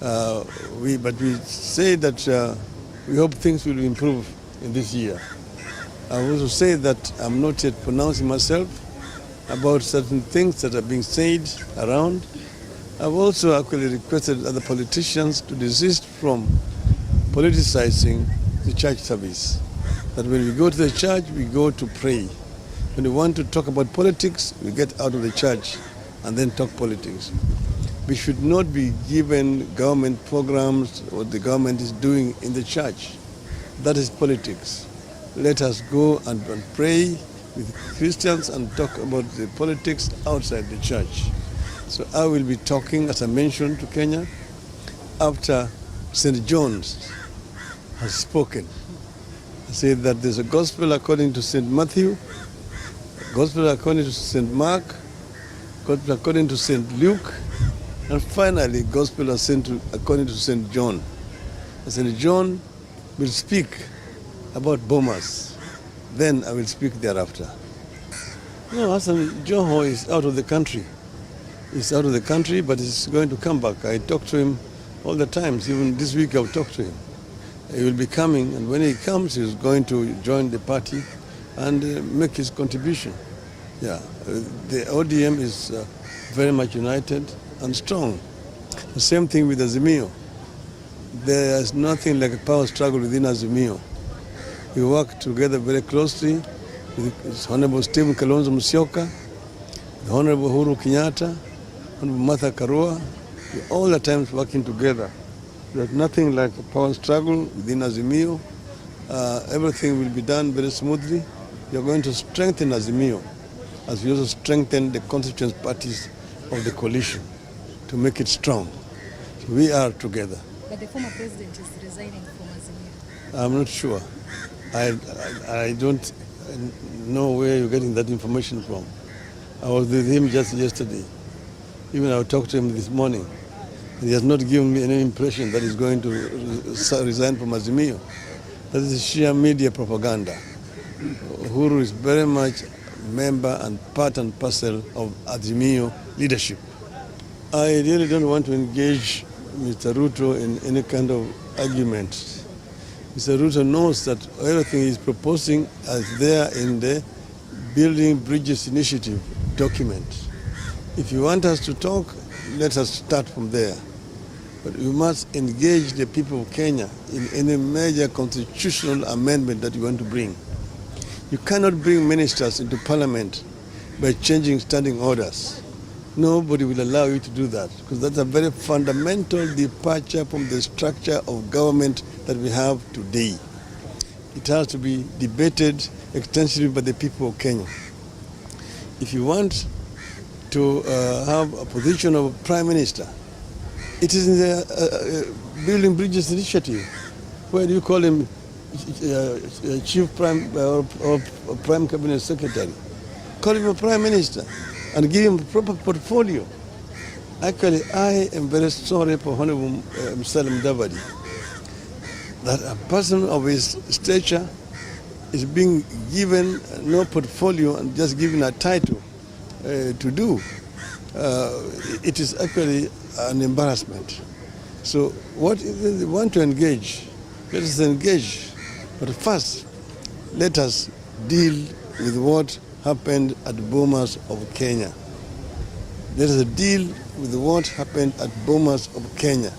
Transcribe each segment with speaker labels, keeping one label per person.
Speaker 1: But we say that we hope things will improve in this year. I also say that I'm not yet pronouncing myself about certain things that are being said around. I've also actually requested other politicians to desist from politicizing the church service. That when we go to the church, we go to pray. When we want to talk about politics, we get out of the church and then talk politics. We should not be given government programs what the government is doing in the church. That is politics. Let us go and pray with Christians and talk about the politics outside the church. So I will be talking, as I mentioned, to Kenya after St. John's has spoken. I said that there's a gospel according to St. Matthew, a gospel according to St. Mark, gospel according to St. Luke, and finally gospel according to St. John. St. John will speak about Bomas. Then I will speak thereafter. No, Hassan Joho is out of the country. He's out of the country, but he's going to come back. I talk to him all the time. Even this week I'll talk to him. He will be coming, and when he comes, he's going to join the party and make his contribution. Yeah, the ODM is very much united and strong. The same thing with Azimio. There is nothing like a power struggle within Azimio. We work together very closely with His Honorable Stephen Kalonzo Musyoka, the Honorable Uhuru Kenyatta, Honorable Martha Karua. We're all the times working together. There's nothing like a power struggle within Azimio. Everything will be done very smoothly. We are going to strengthen Azimio as we also strengthen the constituent parties of the coalition to make it strong. So we are together.
Speaker 2: But the former president is resigning from Azimio.
Speaker 1: I'm not sure. I don't know where you're getting that information from. I was with him just yesterday. Even I talked to him this morning. He has not given me any impression that he's going to resign from Azimio. That is sheer media propaganda. Uhuru is very much member and part and parcel of Azimio leadership. I really don't want to engage Mr. Ruto in any kind of argument. Mr. Ruto knows that everything he's proposing is there in the Building Bridges Initiative document. If you want us to talk, let us start from there. But we must engage the people of Kenya in any major constitutional amendment that you want to bring. You cannot bring ministers into parliament by changing standing orders. Nobody will allow you to do that, because that's a very fundamental departure from the structure of government that we have today. It has to be debated extensively by the people of Kenya. If you want to have a position of prime minister, it is in the Building Bridges Initiative. Where do you call him chief prime or prime cabinet secretary? Call him a prime minister and give him a proper portfolio. Actually, I am very sorry for Honorable Salim Davadi that a person of his stature is being given no portfolio and just given a title to do. It is actually an embarrassment. So what if they want to engage? Let us engage. But first, let us deal with what happened at Bomas of Kenya. Let us deal with what happened at Bomas of Kenya,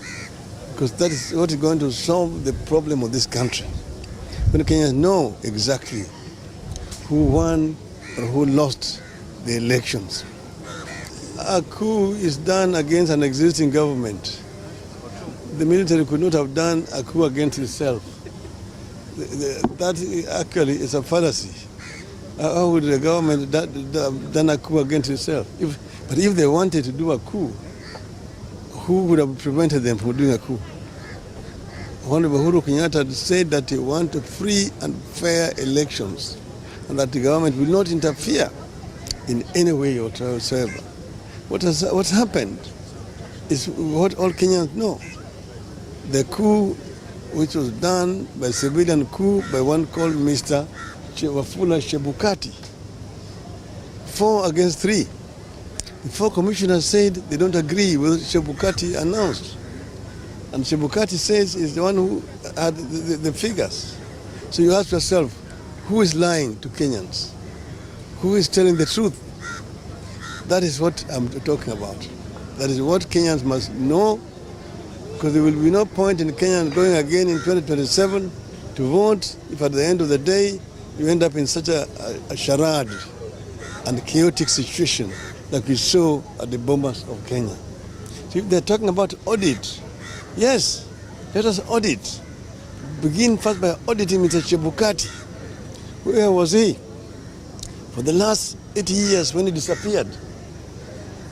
Speaker 1: because that is what is going to solve the problem of this country. When Kenyans know exactly who won or who lost the elections. A coup is done against an existing government. The military could not have done a coup against itself. That actually is a fallacy. How would the government have done a coup against itself? But if they wanted to do a coup, who would have prevented them from doing a coup? Honorable Uhuru Kenyatta said that he wants free and fair elections and that the government will not interfere in any way whatsoever. What's happened is what all Kenyans know. The coup which was done by civilian coup by one called Mr. Wafula Chebukati, 4 against 3. The 4 commissioners said they don't agree with what Chebukati announced. And Chebukati says is the one who had the figures. So you ask yourself, who is lying to Kenyans? Who is telling the truth? That is what I'm talking about. That is what Kenyans must know, because there will be no point in Kenya going again in 2027 to vote if at the end of the day you end up in such a charade and chaotic situation like we saw at the bombers of Kenya. So if they're talking about audit, yes, let us audit. Begin first by auditing Mr. Chebukati. Where was he for the last 80 years when he disappeared?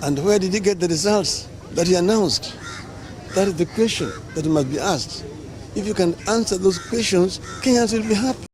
Speaker 1: And where did he get the results that he announced? That is the question that must be asked. If you can answer those questions, Kenyans will be happy.